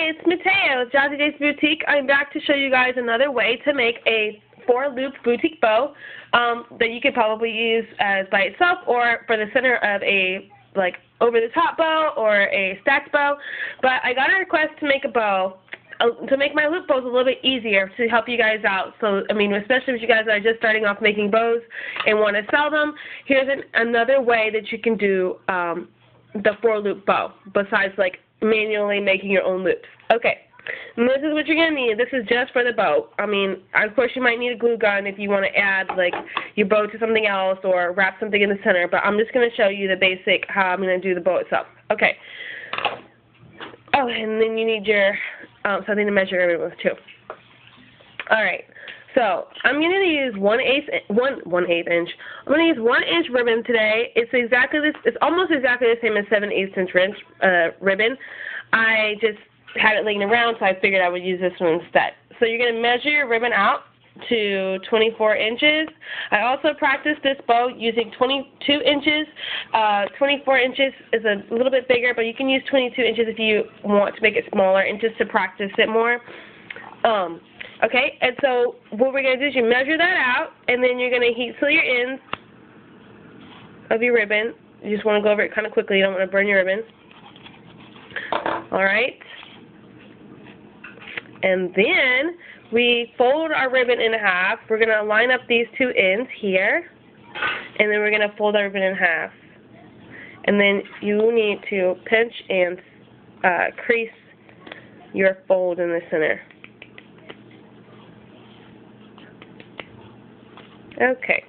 Hi, it's Mateo with Jazzy J's Boutique. I'm back to show you guys another way to make a 4-loop boutique bow that you could probably use as by itself or for the center of a over-the-top bow or a stacked bow. But I got a request to make a bow, to make my loop bows a little bit easier to help you guys out. So, I mean, especially if you guys are just starting off making bows and want to sell them, here's another way that you can do the 4-loop bow besides manually making your own loops. Okay, and this is what you're going to need. This is just for the bow. I mean, of course you might need a glue gun if you want to add your bow to something else or wrap something in the center, but I'm just going to show you the basic how I'm going to do the bow itself. Okay. Oh, and then you need your something to measure everything with too. All right. So I'm going to use 1/8 inch. I'm going to use 1-inch ribbon today. It's exactly this. It's almost exactly the same as 7/8 inch ribbon. I just had it laying around, so I figured I would use this one instead. So you're going to measure your ribbon out to 24 inches. I also practiced this bow using 22 inches. 24 inches is a little bit bigger, but you can use 22 inches if you want to make it smaller and just to practice it more. Okay, and so what we're going to do is you measure that out, and then you're going to heat seal your ends of your ribbon. You just want to go over it kind of quickly. You don't want to burn your ribbon. All right. And then we fold our ribbon in half. We're going to line up these two ends here, and then we're going to fold our ribbon in half. And then you need to pinch and crease your fold in the center. Okay.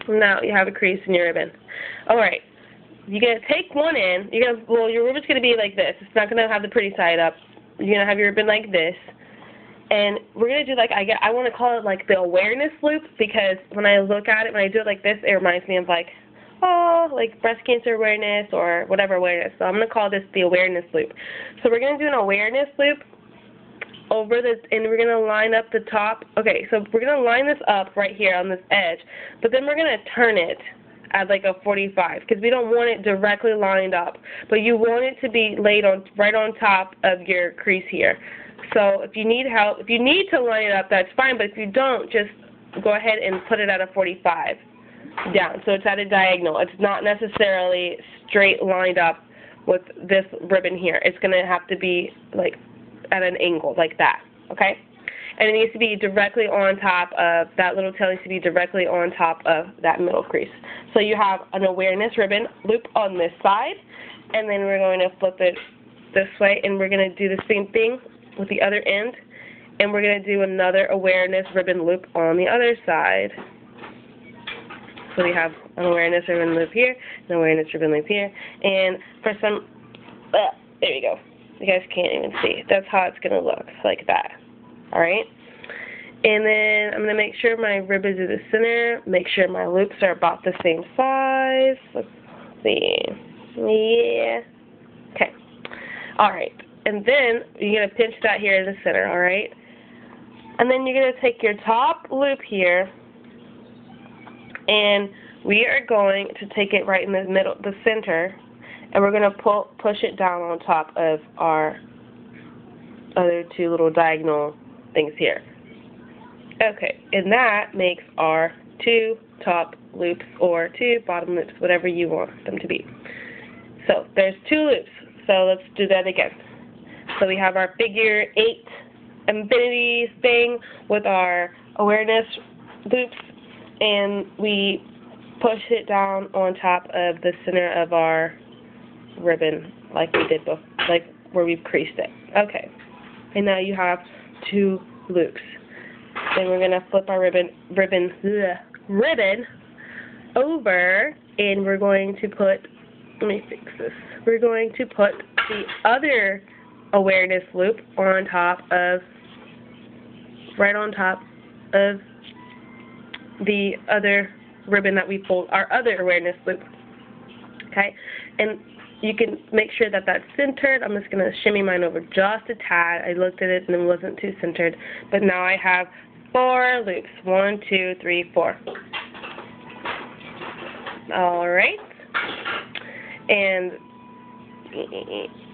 Now you have a crease in your ribbon. All right. You're going to take one end. Well, your ribbon's going to be like this. It's not going to have the pretty side up. You're going to have your ribbon like this. And we're going to do I want to call it the awareness loop, because when I look at it, when I do it like this, it reminds me of breast cancer awareness or whatever awareness. So I'm going to call this the awareness loop. So we're going to do an awareness loop over this, and we're going to line up the top. Okay, so we're going to line this up right here on this edge, but then we're going to turn it at a 45, because we don't want it directly lined up, but you want it to be laid on right on top of your crease here. So if you need help, if you need to line it up, that's fine, but if you don't, just go ahead and put it at a 45 down, so it's at a diagonal. It's not necessarily straight lined up with this ribbon here. It's going to have to be at an angle like that, okay? And it needs to be directly on top of, that little tail needs to be directly on top of that middle crease. So you have an awareness ribbon loop on this side, and then we're going to flip it this way, and we're going to do the same thing with the other end, and we're going to do another awareness ribbon loop on the other side. So we have an awareness ribbon loop here, an awareness ribbon loop here, and for some, there you go. You guys can't even see. That's how it's going to look, like that. All right? And then I'm going to make sure my ribbons are the center, make sure my loops are about the same size. Let's see. Yeah. Okay. All right. And then you're going to pinch that here in the center, all right? And then you're going to take your top loop here, and we are going to take it right in the middle, the center, and we're going to push it down on top of our other two little diagonal things here. Okay, and that makes our two top loops or two bottom loops, whatever you want them to be. So there's two loops. So let's do that again. So we have our figure 8 infinity thing with our awareness loops, and we push it down on top of the center of our ribbon like we did before, where we've creased it. Okay, and now you have two loops. Then we're going to flip our ribbon over, and we're going to put, let me fix this, we're going to put the other awareness loop on top of, right on top of the other ribbon that we pulled, our other awareness loop. Okay, and you can make sure that that's centered. I'm just going to shimmy mine over just a tad. I looked at it and it wasn't too centered, but now I have 4 loops. 1, 2, 3, 4. All right, and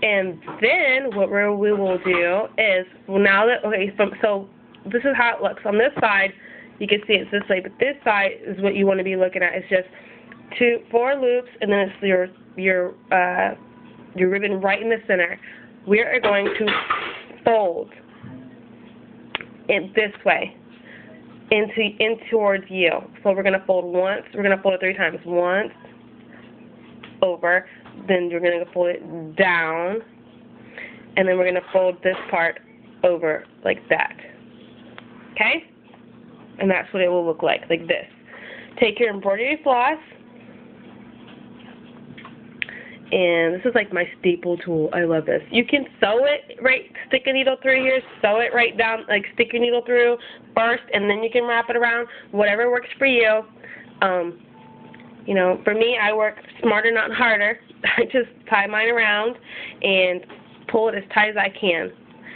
And then what we will do is, well, now that, okay, so this is how it looks. On this side, you can see it's this way, but this side is what you want to be looking at. It's just 4 loops, and then it's your ribbon right in the center. We are going to fold it this way in towards you. So we're going to fold once. We're going to fold it 3 times. Once, over, then you're going to fold it down, and then we're going to fold this part over like that. Okay? And that's what it will look like this. Take your embroidery floss, and this is like my staple tool. I love this. You can sew it, right, stick a needle through here, sew it right down, like stick your needle through first, and then you can wrap it around, whatever works for you. You know, for me, I work smarter, not harder. I just tie mine around and pull it as tight as I can,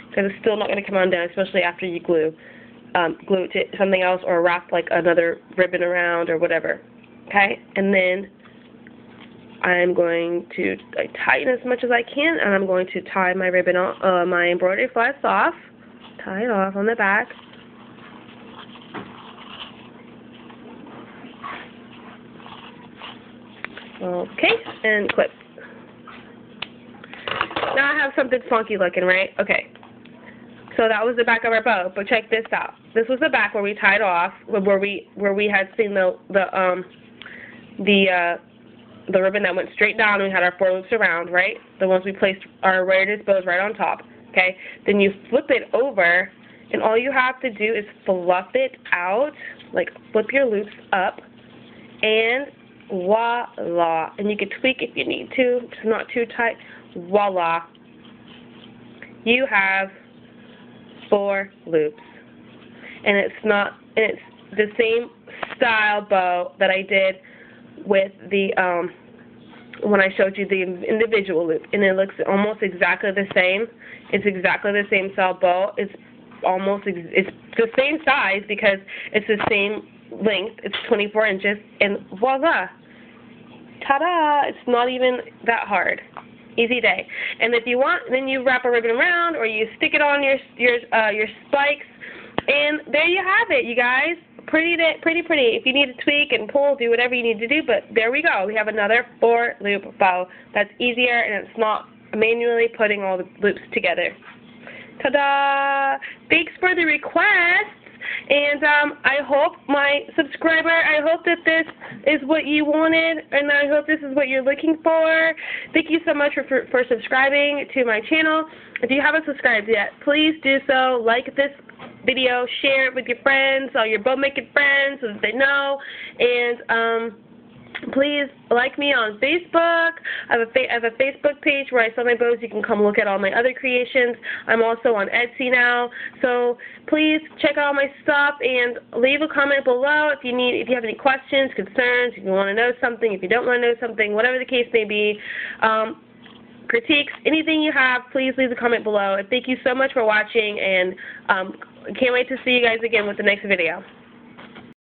because it's still not going to come undone, especially after you glue it to something else or wrap like another ribbon around or whatever. Okay, and then I'm going to tighten as much as I can, and I'm going to tie my ribbon, my embroidery floss off. Tie it off on the back. Okay, and clip. Now I have something funky looking, right? Okay. So that was the back of our bow, but check this out. This was the back where we tied off, where we had seen the ribbon that went straight down, and we had our 4 loops around, right? The ones we placed our rated bows right on top. Okay. Then you flip it over, and all you have to do is fluff it out, like flip your loops up, and voila. And you can tweak if you need to. It's not too tight. Voila. You have 4 loops. And it's the same style bow that I did with the when I showed you the individual loop, and it looks almost exactly the same. It's exactly the same style bow. It's it's the same size because it's the same length. It's 24 inches, and voila, ta-da! It's not even that hard. Easy day. And if you want, then you wrap a ribbon around, or you stick it on your spikes, and there you have it, you guys. Pretty. If you need to tweak and pull, do whatever you need to do, but there we go. We have another 4-loop bow. That's easier, and it's not manually putting all the loops together. Ta-da! Thanks for the requests, and I hope I hope that this is what you wanted, and I hope this is what you're looking for. Thank you so much for subscribing to my channel. If you haven't subscribed yet, please do so. Like this video, share it with your friends, all your bow making friends, so that they know, and please like me on Facebook. I have a Facebook page where I sell my bows. You can come look at all my other creations. I'm also on Etsy now, so please check out my stuff and leave a comment below if you have any questions, concerns, if you want to know something, if you don't want to know something, whatever the case may be. Critiques, anything you have, please leave a comment below. And thank you so much for watching, and can't wait to see you guys again with the next video.